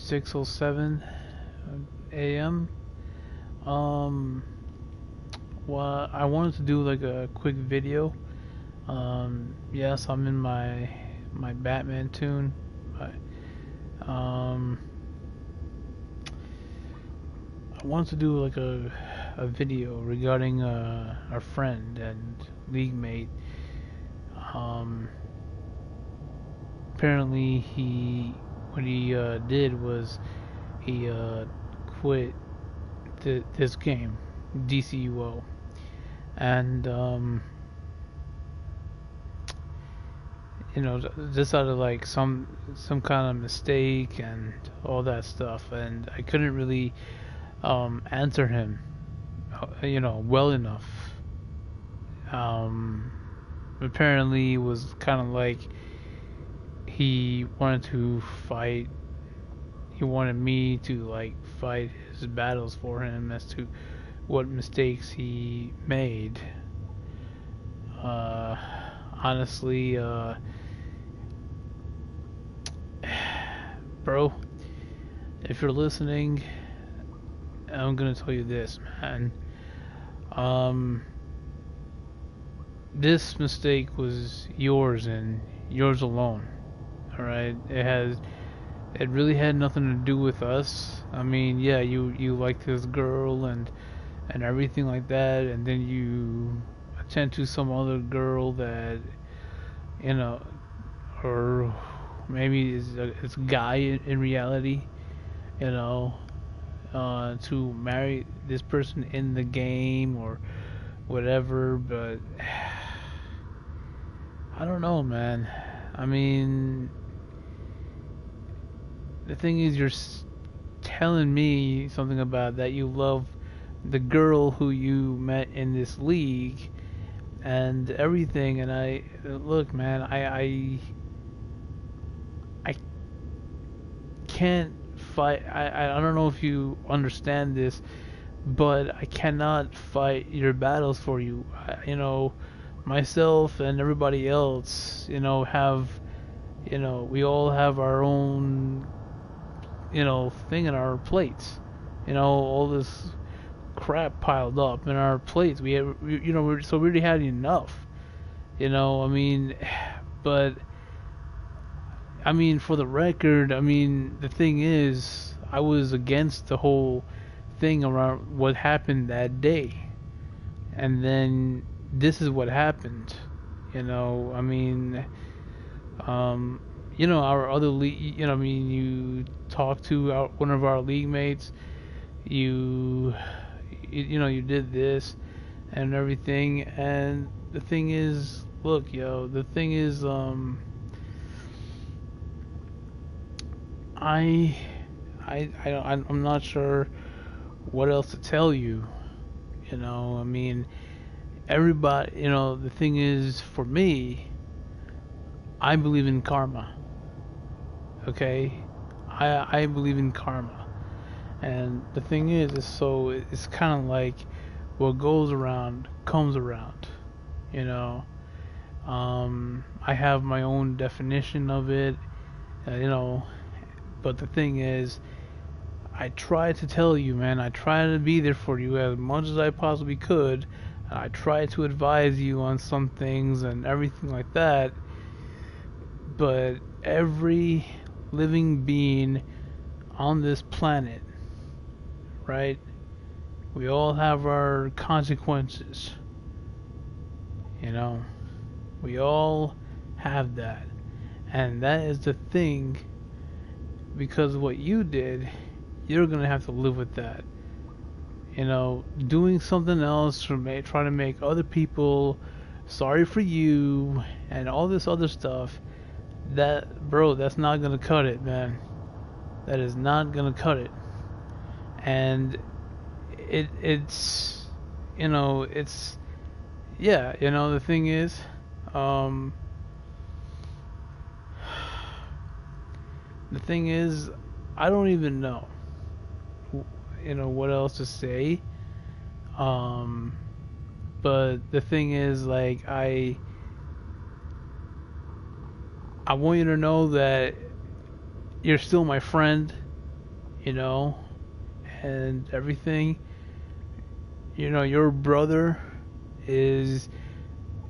6:07 a.m. Um, well, I wanted to do like a quick video. Yes, I'm in my Batman tune. Um, I wanted to do like a video regarding our friend and league mate. Um, Apparently what he did was he quit this game, DCUO, and just out of like some kind of mistake and all that stuff, and I couldn't really answer him, well enough. Um, Apparently, it was kind of like he wanted to fight. He wanted me to like fight his battles for him as to what mistakes he made. Uh, Honestly, bro, if you're listening, I'm gonna tell you this, man. Um, this mistake was yours and yours alone. All right, it really had nothing to do with us. I mean, yeah, you like this girl and everything like that, and then you attend to some other girl that you know, or maybe it's a guy in reality, you know, to marry this person in the game or whatever. But I don't know, man. I mean, the thing is, telling me something about that you love the girl who you met in this league and everything, and I look, man, I can't fight. I don't know if you understand this, but I cannot fight your battles for you. Myself and everybody else, we all have our own, thing in our plates. All this crap piled up in our plates. So we already had enough. I mean, but I mean, for the record, I mean, the thing is, I was against the whole thing around what happened that day, and then this is what happened. I mean, our other league, I mean, you talked to one of our league mates, you did this and everything, and the thing is, look, the thing is, I, I'm not sure what else to tell you. I mean, everybody, the thing is, for me, I believe in karma. Okay, I believe in karma, and the thing is so it's kind of like what goes around comes around. You know, I have my own definition of it. uh, you know, but the thing is, I try to tell you, man. I try to be there for you as much as I possibly could. And I try to advise you on some things and everything like that. But every living being on this planet, right? We all have our consequences. You know, we all have that. And that is the thing, because of what you did, you're going to have to live with that. Doing something else to try to make other people sorry for you and all this other stuff, that's not going to cut it, man. That is not going to cut it. And it's, yeah, the thing is, um, the thing is, I don't even know, what else to say. But the thing is, like, I want you to know that you're still my friend. you know, and everything. You know, your brother is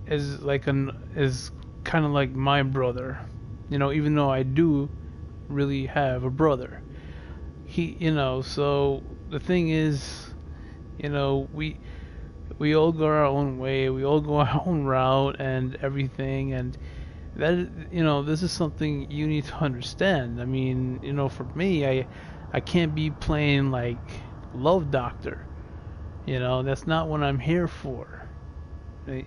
is kind of like my brother. You know, even though I do really have a brother. So the thing is, we all go our own way, we all go our own route and everything, and this is something you need to understand. I mean, for me, I can't be playing like love doctor. That's not what I'm here for. I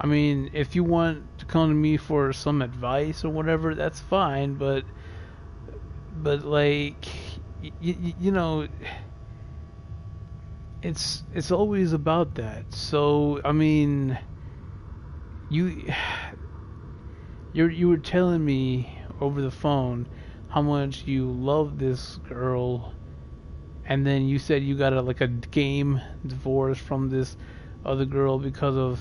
mean, if you want to come to me for some advice or whatever, that's fine, but like, you know, it's always about that. So I mean, you you were telling me over the phone how much you love this girl, and then you said you got like a game divorce from this other girl because of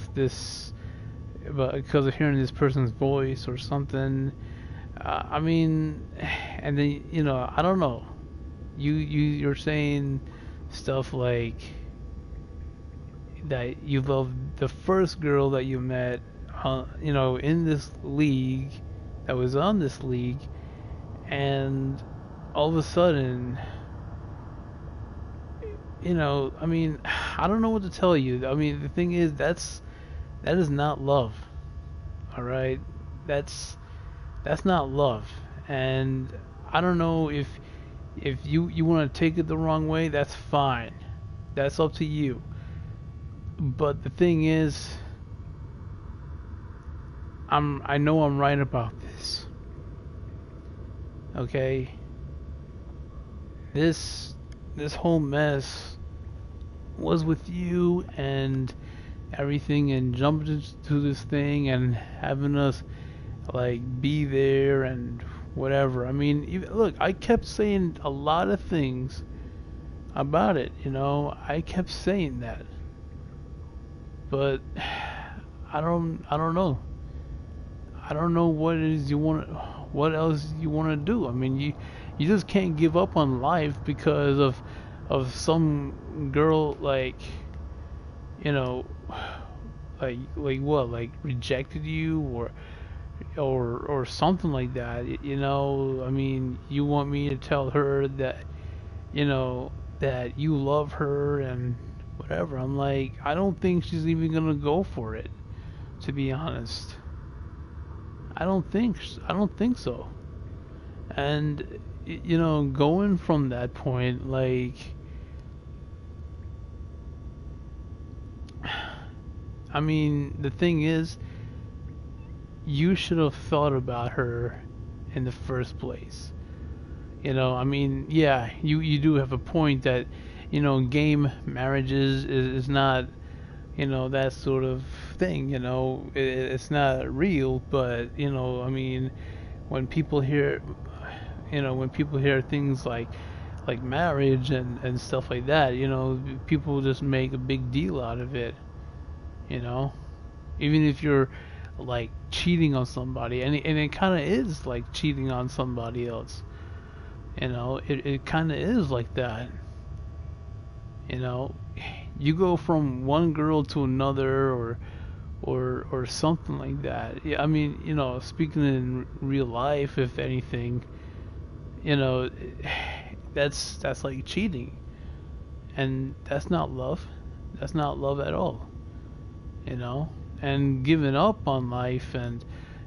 hearing this person's voice or something. I mean, and then I don't know. You're saying stuff like that you love the first girl that you met, in this league, that was on this league, and all of a sudden, I mean, I don't know what to tell you. I mean, the thing is, that is not love. All right, that's not love, and I don't know if you want to take it the wrong way. That's fine. That's up to you. But the thing is, I know I'm right about this. Okay? This whole mess was with you and everything, and jumping into this thing and having us like be there and whatever. I mean, look, I kept saying a lot of things about it, I kept saying that. But I don't know. I don't know what else you want to do. I mean, you just can't give up on life because of some girl, like, you know, like what, like rejected you or something like that. I mean, you want me to tell her that, that you love her and whatever. I'm like, I don't think she's even gonna go for it, to be honest. I don't think so. And going from that point, like, I mean, the thing is, you should have thought about her in the first place. I mean, yeah, you do have a point that, game marriages is not, that sort of thing. It's not real, but I mean, when people hear, when people hear things like marriage and stuff like that, people just make a big deal out of it. You know, even if you're like cheating on somebody, and it kind of is like cheating on somebody else. It kind of is like that. You know, you go from one girl to another, or something like that. Yeah, I mean, speaking in real life, if anything, you know, that's like cheating, and that's not love. That's not love at all. And giving up on life and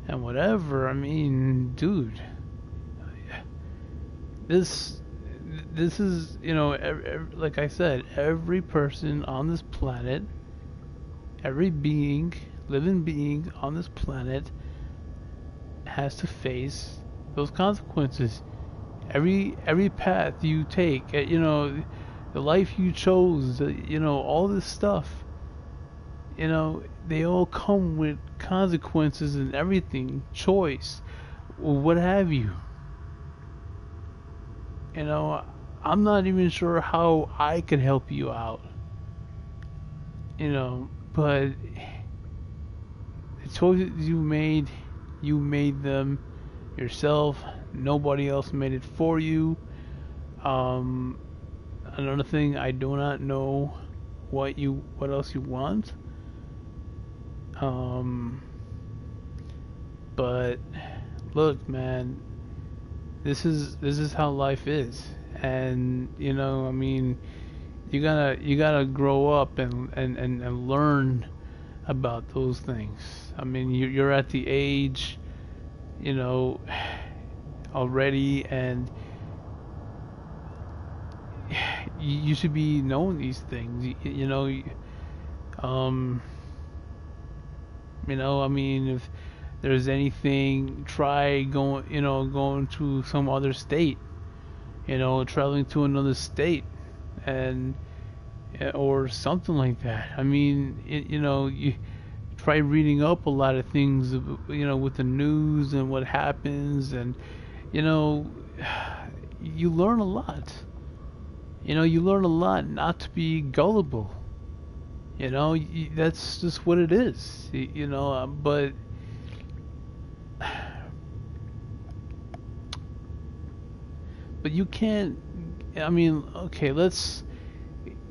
whatever. I mean, dude, this this is, like I said, every person on this planet, every living being on this planet has to face those consequences. Every path you take, the life you chose, all this stuff, they all come with consequences and everything, choice, what have you. I'm not even sure how I can help you out. But the choices you made them yourself. Nobody else made it for you. Um, Another thing, I do not know what else you want. Um, but look, man, this is how life is, and I mean, you gotta grow up and learn about those things. I mean, you're at the age, you know, already, and you should be knowing these things. Um, I mean, if there's anything, try going to some other state. Traveling to another state, and or something like that. I mean, you try reading up a lot of things, with the news and what happens, and you know, you learn a lot. You learn a lot not to be gullible. That's just what it is. But you can't. I mean, okay, let's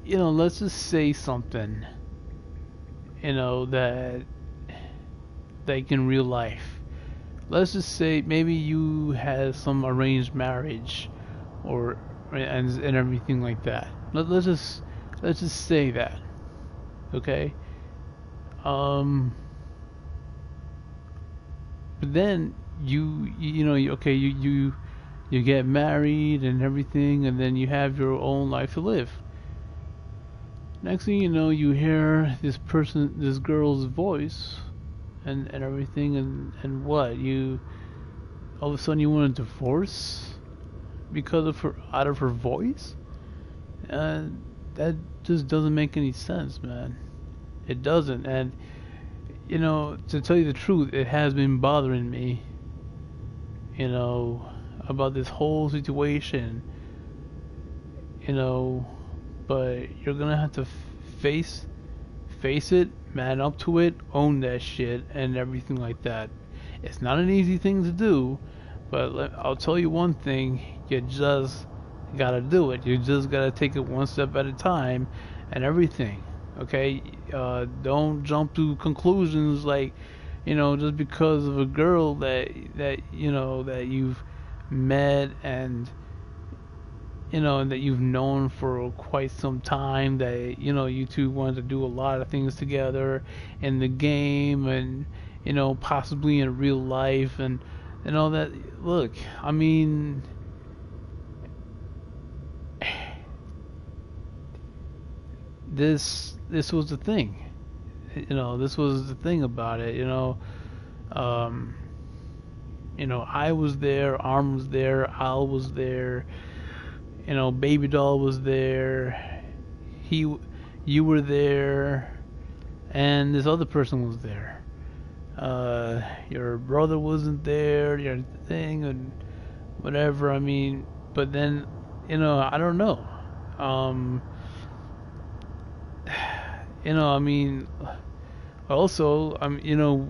just say something, that like in real life. Let's just say maybe you had some arranged marriage, or and everything like that. Let's just say that, okay? Um, but then okay, you get married and everything, and then you have your own life to live. Next thing you know, you hear this girl's voice, and everything, and what you all of a sudden you want a divorce because of her out of her voice. That just doesn't make any sense, man. It doesn't. And to tell you the truth, it has been bothering me, you know about this whole situation, you know but you're gonna have to face it, man up to it, own that shit, and everything like that. It's not an easy thing to do, but I'll tell you one thing: you just gotta do it. You just gotta take it one step at a time, and everything. Okay, don't jump to conclusions like, just because of a girl that you've met, and that you've known for quite some time, that you two wanted to do a lot of things together in the game, and possibly in real life, and all that. Look, I mean, this was the thing. This was the thing about it. Um, I was there, Arm was there, Al was there, Baby Doll was there, you were there, and this other person was there. Your brother wasn't there, your thing, and whatever. I mean, but then, I don't know. Um, I mean, also,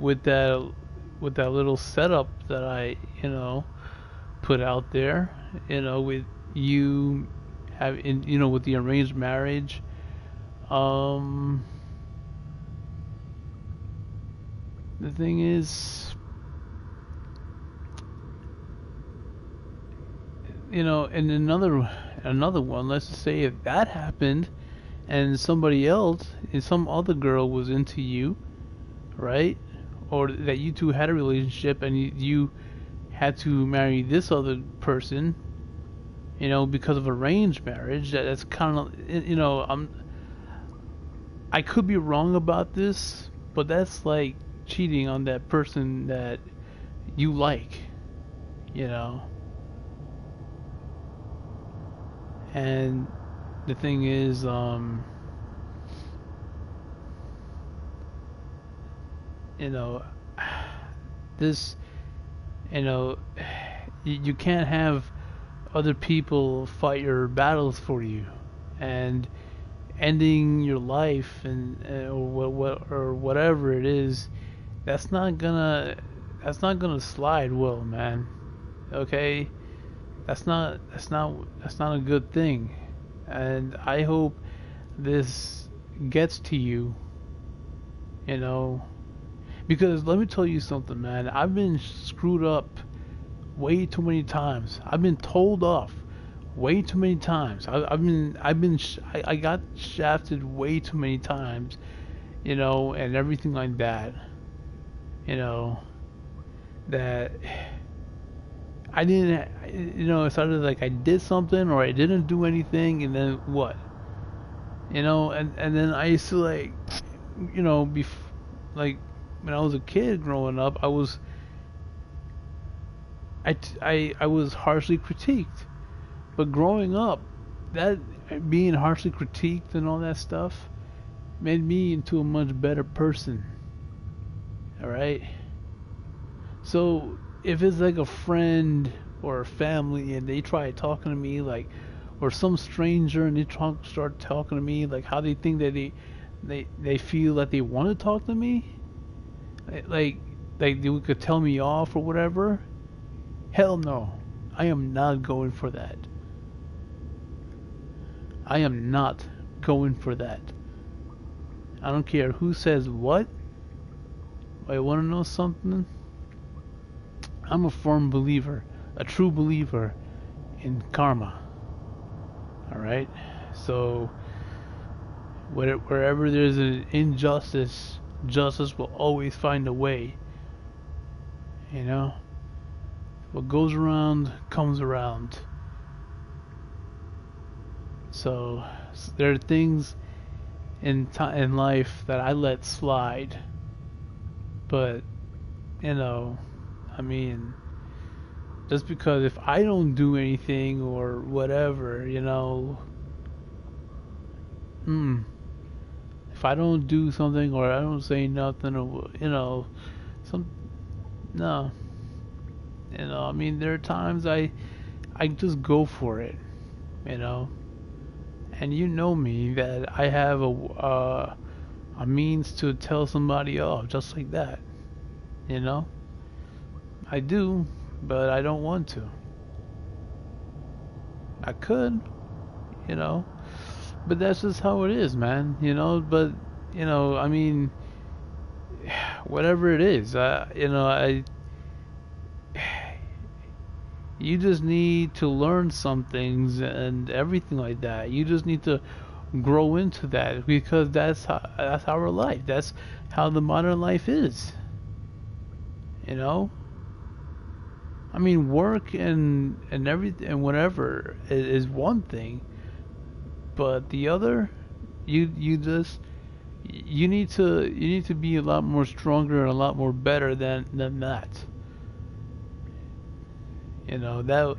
with that little setup that I, put out there, with you have with the arranged marriage. um the thing is, and another one, let's just say if that happened, and somebody else and some other girl was into you, right? Or that you two had a relationship, and you had to marry this other person, because of arranged marriage. That's kind of, I could be wrong about this, but that's like cheating on that person that you like, you know. And the thing is, you know, this, you know, you can't have other people fight your battles for you, and ending your life, or whatever it is, that's not gonna slide well, man. Okay, that's not a good thing. And I hope this gets to you, you know, because let me tell you something, man. I've been screwed up way too many times. I've been told off way too many times. I got shafted way too many times, and everything like that. You know that I didn't, it's either like I did something or I didn't do anything, and then what? And then I used to like, like when I was a kid growing up, I was harshly critiqued. But growing up, that being harshly critiqued and all that stuff made me into a much better person. All right. So if it's like a friend or a family and they try talking to me like, or some stranger and they start talking to me like how they think that they feel that they want to talk to me, like they could tell me off or whatever. Hell no, I am not going for that. I am not going for that. I don't care who says what. I want to know something. I'm a firm believer, a true believer in karma. Alright? So, wherever there's an injustice, justice will always find a way. You know? What goes around comes around. So there are things in life that I let slide, but I mean, just because if I don't do anything or whatever, if I don't do something or I don't say nothing or some no, I mean there are times I just go for it, you know. And you know me that I have a means to tell somebody off just like that. You know? I do, but I don't want to. I could, you know. But that's just how it is, man. But I mean whatever it is, I you just need to learn some things and everything like that. You just need to grow into that because that's our life. That's how the modern life is. You know? I mean, work and everything and whatever is one thing, but the other, you need to be a lot more stronger and a lot more better than that. That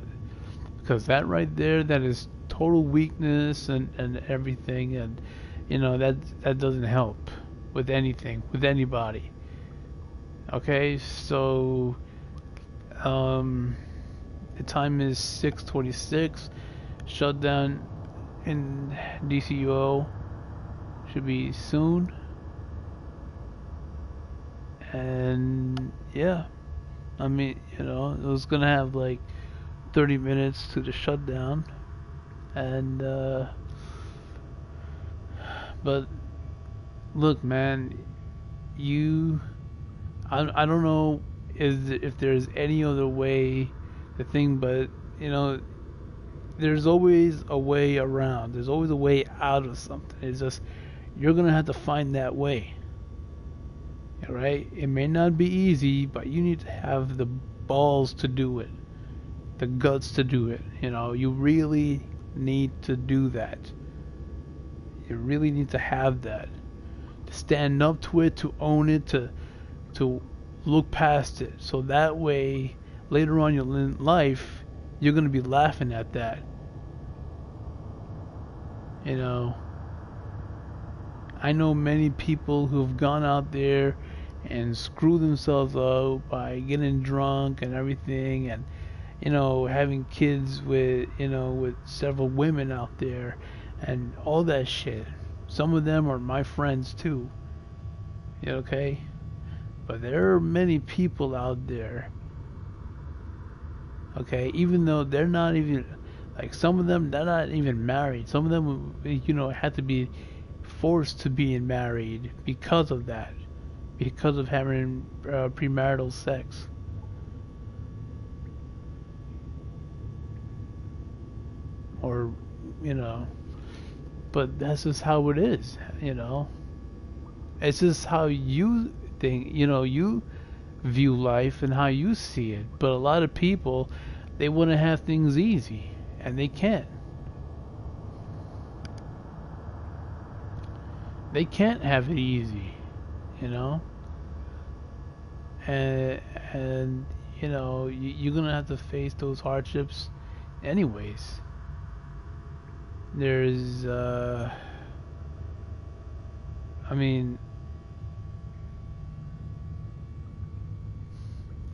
because that right there, that is total weakness and everything, and that doesn't help with anything with anybody. Okay, so the time is 6:26. Shutdown in DCUO should be soon, and yeah. I mean, it was gonna have like 30 minutes to the shutdown, and but look, man, I don't know if there's any other way to think, but there's always a way around. There's always a way out of something. It's just you're gonna have to find that way. Right? It may not be easy, but you need to have the balls to do it, the guts to do it. You really need to do that. You really need to have that, to stand up to it, to own it, to look past it. So that way, later on in life, you're gonna be laughing at that. I know many people who've gone out there and screw themselves up by getting drunk and everything, and having kids with several women out there and all that shit. Some of them are my friends too. Okay? But there are many people out there Okay, even though they're not even like some of them, they're not even married. Some of them, had to be forced to being married because of that, because of having premarital sex. Or, you know, but that's just how it is. It's just how you think, you view life and how you see it. But a lot of people, they want to have things easy, and they can't. They can't have it easy, you know? And, and you're going to have to face those hardships anyways. There's, I mean,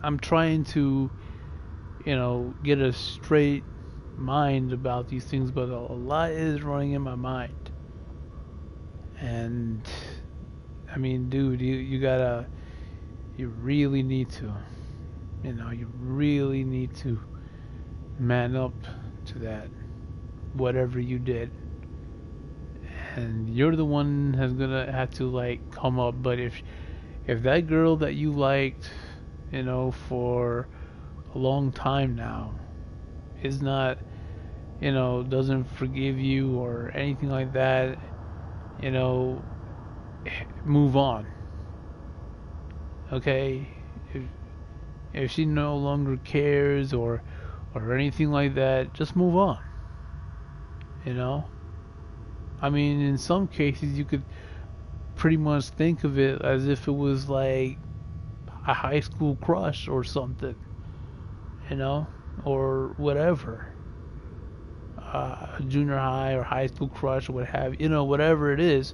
I'm trying to, get a straight mind about these things, but a lot is running in my mind. And I mean, dude, you really need to, you really need to man up to that, whatever you did. And you're the one that's gonna have to like come up. But if that girl that you liked, for a long time now, is not, doesn't forgive you or anything like that, you know, move on. Okay? If she no longer cares or anything like that, just move on. You know? I mean, in some cases, you could pretty much think of it as if it was like a high school crush or something, or whatever. Junior high or high school crush or what have whatever it is,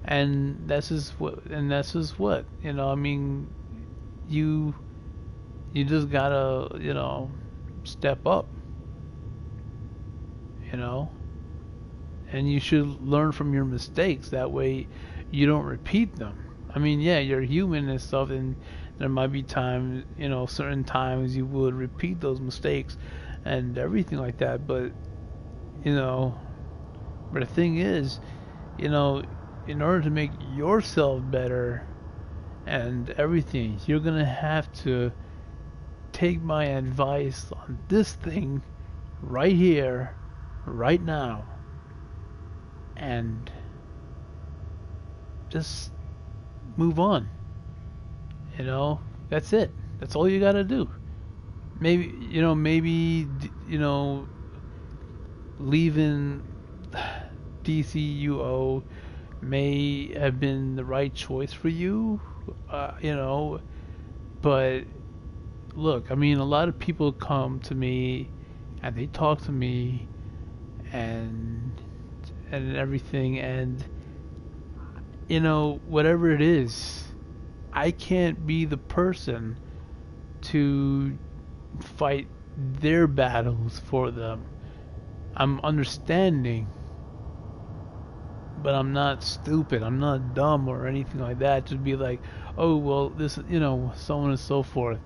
and that's just what I mean, you just gotta step up, you know, and you should learn from your mistakes. That way, you don't repeat them. I mean, yeah, you're human and stuff, and there might be times, certain times you would repeat those mistakes and everything like that, but but the thing is, in order to make yourself better and everything, you're gonna have to take my advice on this thing right here, right now, and just move on. That's it. That's all you gotta do. Maybe, leaving DCUO may have been the right choice for you, but look, I mean, a lot of people come to me and they talk to me and everything, and whatever it is, I can't be the person to fight their battles for them. I'm understanding, but I'm not stupid. I'm not dumb or anything like that. Just be like, oh, well, this, so on and so forth.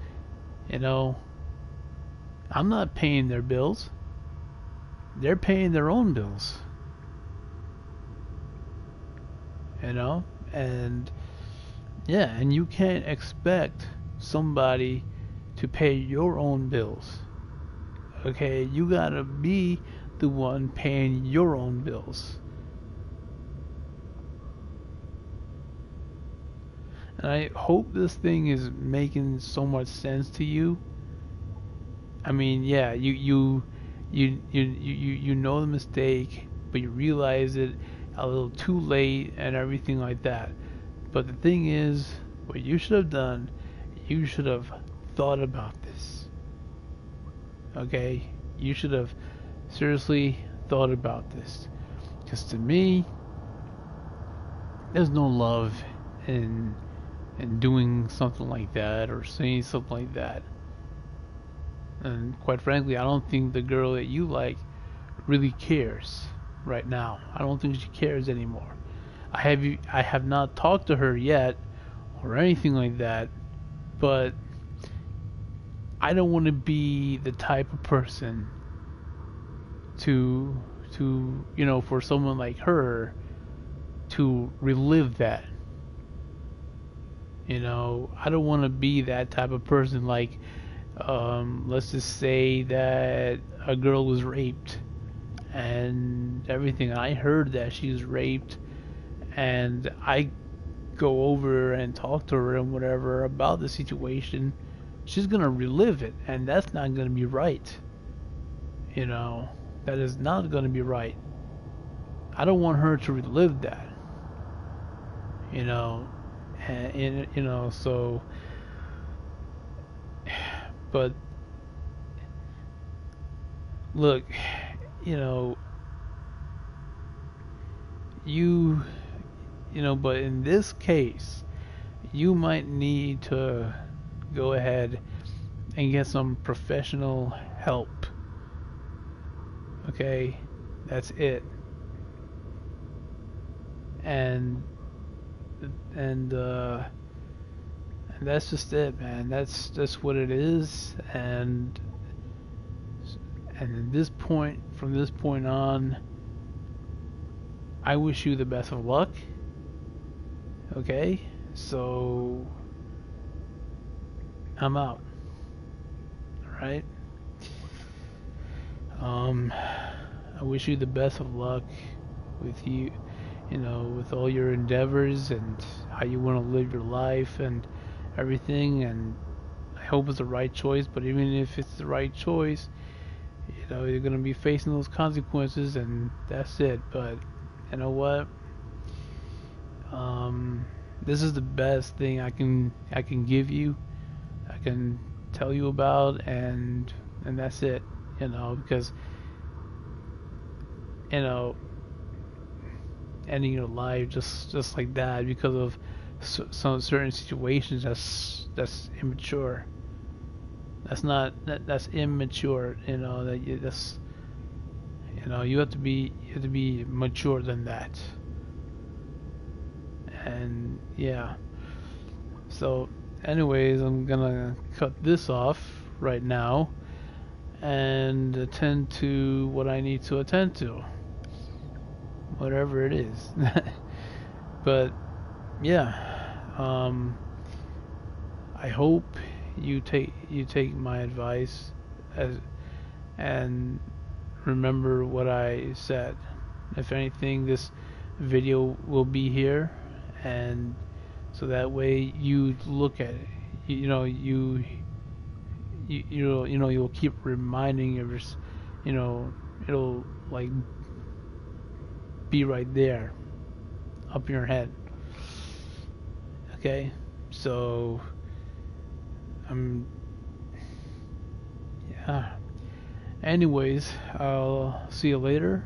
I'm not paying their bills. They're paying their own bills. And yeah, and you can't expect somebody to pay your own bills. Okay, you gotta be the one paying your own bills. And I hope this thing is making so much sense to you. I mean, yeah, you know the mistake, but you realize it a little too late and everything like that. But the thing is, what you should have done, you should have thought about this. Okay? You should have seriously thought about this. Because to me, there's no love in doing something like that or saying something like that. And quite frankly, I don't think the girl that you like really cares right now. I don't think she cares anymore. I have not talked to her yet or anything like that, but I don't want to be the type of person to for someone like her to relive that. I don't want to be that type of person. Like, let's just say that a girl was raped and everything. I heard that she was raped, and I go over and talk to her and whatever about the situation. She's gonna relive it, and that's not gonna be right. That is not gonna be right. I don't want her to relive that. You know, so, but look, you know, you, but in this case, you might need to go ahead and get some professional help. Okay, that's it. And and uh, and that's just it, man. That's what it is. And at this point, from this point on, I wish you the best of luck. Okay, so I'm out. All right. I wish you the best of luck with with all your endeavors and how you want to live your life and everything. And I hope it's the right choice. But even if it's the right choice, you're gonna be facing those consequences, and that's it. But you know what? This is the best thing I can give you. I can tell you about, and that's it. Because you know ending your life just like that because of some certain situations, that's immature. That's immature. You have to be mature than that. And yeah. So anyways, I'm gonna cut this off right now and attend to what I need to attend to, whatever it is. But yeah, I hope you take my advice as and remember what I said. If anything, this video will be here, and so that way you look at it. You'll keep reminding yourself. It'll like be right there, up in your head. Okay, so yeah. Anyways, I'll see you later.